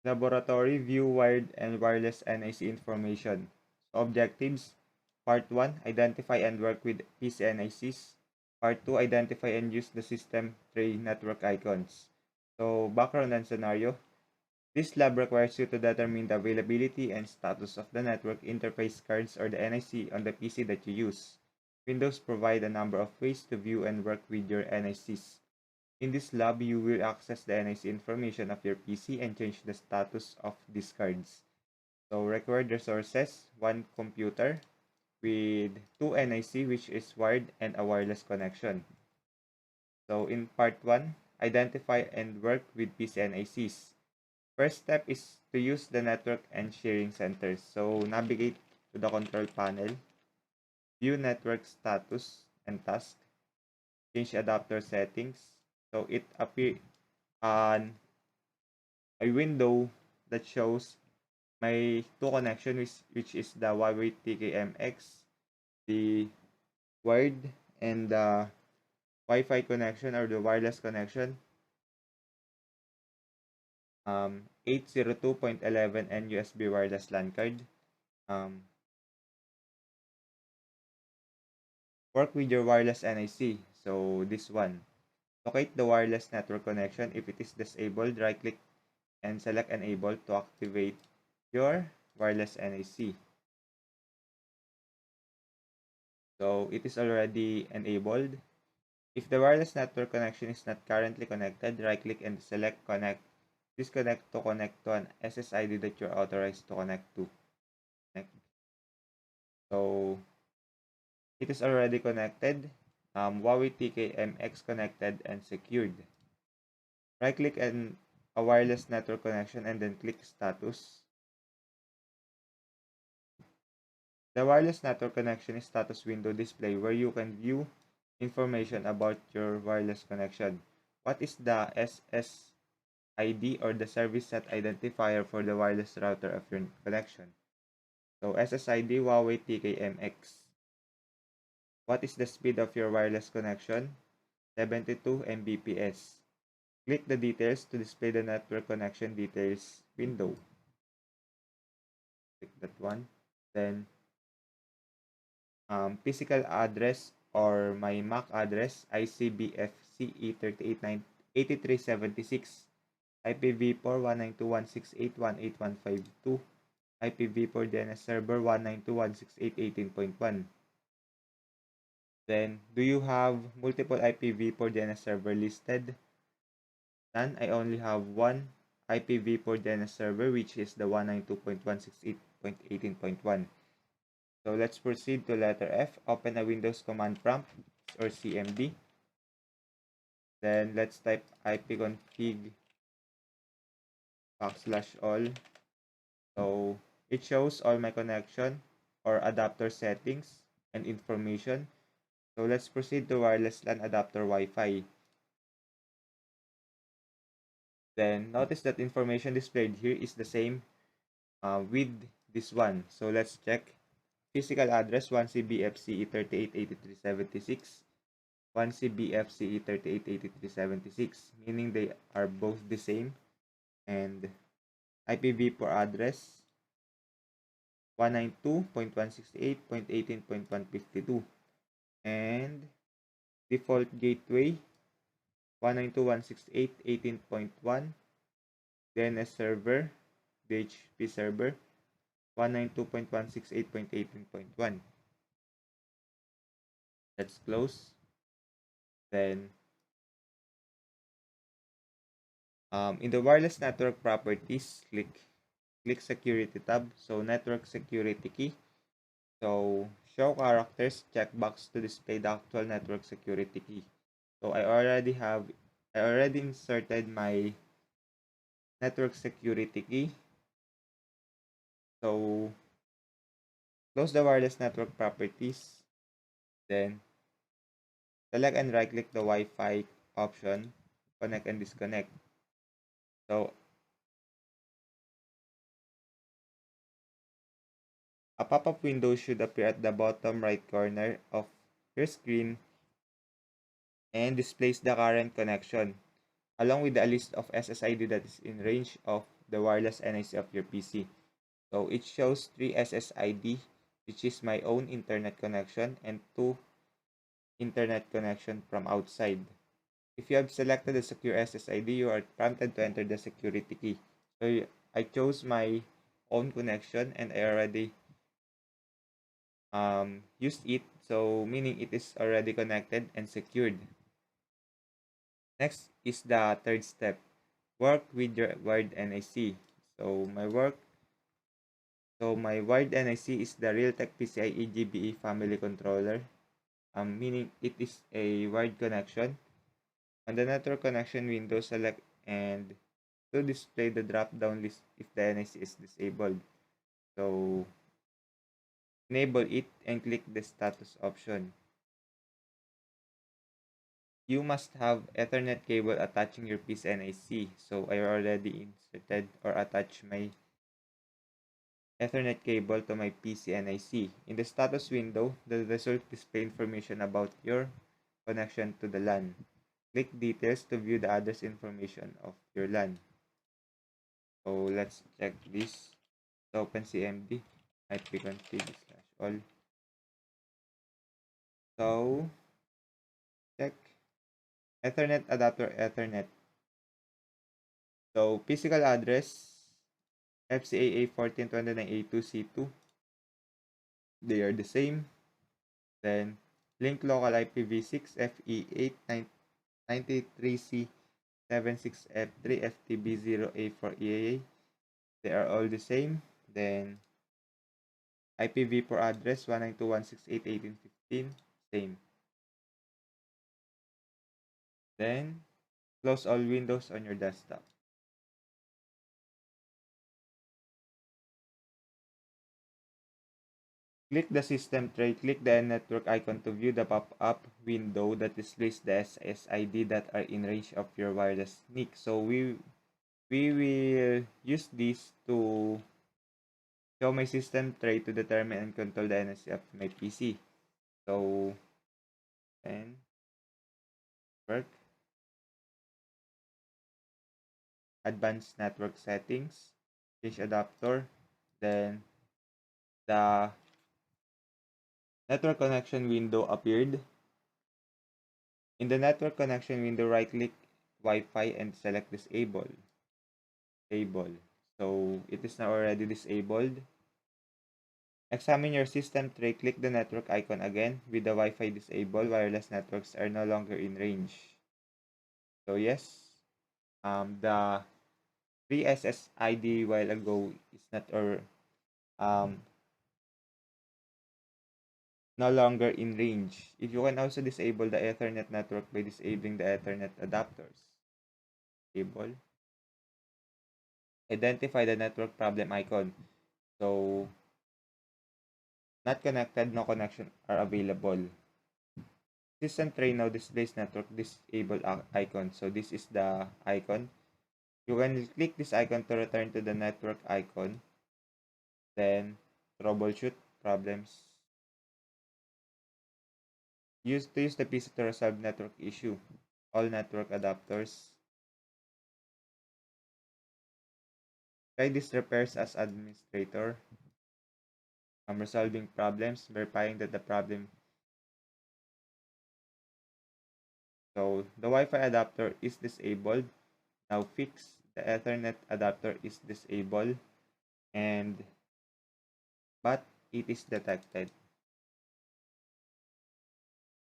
Laboratory view wired and wireless NIC information. So objectives: Part 1, identify and work with PCNICs. Part 2, identify and use the system tray network icons. So background and scenario. This lab requires you to determine the availability and status of the network interface cards or the NIC on the PC that you use. Windows provide a number of ways to view and work with your NICs. In this lab, you will access the NIC information of your PC and change the status of these cards. So required resources: one computer with two NIC, which is wired, and a wireless connection. So in part 1, identify and work with PCNICs. First step is to use the network and sharing centers. So navigate to the control panel, view network status and task, change adapter settings. So it appear on a window that shows my two connections, which is the Huawei TKMX, the wired, and the Wi-Fi connection or the wireless connection, 802.11 and USB wireless LAN card. Work with your wireless NIC. So this one. Locate the wireless network connection. If it is disabled, right-click and select Enable to activate your wireless NIC. So it is already enabled. If the wireless network connection is not currently connected, right-click and select Connect. Disconnect to connect to an SSID that you're authorized to connect to. So it is already connected. Huawei TKMX connected and secured. Right-click on a wireless network connection and then click Status. The wireless network connection is status window display where you can view information about your wireless connection. What is the SSID or the service set identifier for the wireless router of your connection? So SSID Huawei TKMX. What is the speed of your wireless connection? 72 Mbps. Click the details to display the network connection details window. Click that one. Then physical address or my MAC address, ICBFCE3898376, IPv4 192.168.18152, IPv4 DNS server 192.168.18.1. Then, do you have multiple IPv4 DNS server listed? None. I only have one IPv4 DNS server, which is the 192.168.18.1. So let's proceed to letter F. Open a Windows command prompt or CMD. Then let's type ipconfig /all. So it shows all my connection or adapter settings and information. So let's proceed to wireless LAN adapter Wi-Fi. Then notice that information displayed here is the same with this one. So let's check. Physical address 1CBFCE388376, 1CBFCE388376, meaning they are both the same. And IPv4 address 192.168.18.152, and default gateway 192.168.18.1, DNS server, DHCP server 192.168.18.1. Let's close. Then in the wireless network properties, click security tab. So network security key. So show characters checkbox to display the actual network security key. So I already inserted my network security key. So close the wireless network properties. Then select and right click the Wi-Fi option, connect and disconnect. So a pop-up window should appear at the bottom right corner of your screen and displays the current connection along with a list of SSID that is in range of the wireless NIC of your PC. So it shows 3 SSID, which is my own internet connection, and 2 internet connection from outside. If you have selected the secure SSID, you are prompted to enter the security key. So I chose my own connection and I already used it, so meaning it is already connected and secured. Next is the third step. Work with your wired NIC. So my wired NIC is the Realtek PCI eGBE family controller. Meaning it is a wired connection. On the network connection window, select and to display the drop-down list if the NIC is disabled. So enable it and click the status option. You must have Ethernet cable attaching your PC NIC. So I already inserted or attached my Ethernet cable to my PC NIC. In the status window, the result display information about your connection to the LAN. Click details to view the address information of your LAN. So let's check this. OpenCMD ipconfig/all. So check Ethernet adapter Ethernet. So physical address FCAA 1429A2C2. They are the same. Then link local IPv6 FE893C76F3 FTB0A4 EAA. They are all the same. Then IPv4 address 192.168.18.15. Same. Then close all windows on your desktop. Click the system tray, click the network icon to view the pop-up window that displays the SSID that are in range of your wireless NIC. So we will use this to show my system tray to determine and control the NIC of my PC. So then work, advanced network settings, change adapter, then the network connection window appeared. In the network connection window, right-click Wi-Fi and select Disable. So it is now already disabled. Examine your system tray. Click the network icon again. With the Wi-Fi disabled, wireless networks are no longer in range. So yes, the 3 SSID while ago is not or no longer in range. If you can also disable the Ethernet network by disabling the Ethernet adapters. Disable. Identify the network problem icon. So, not connected, no connection are available. System tray now displays network disabled icon. So, this is the icon. You can click this icon to return to the network icon. Then, troubleshoot problems. Use the PC to resolve network issue. All network adapters. Try these repairs as administrator. I'm resolving problems, verifying that the problem. So the Wi-Fi adapter is disabled. Now fix the Ethernet adapter is disabled, and but it is detected.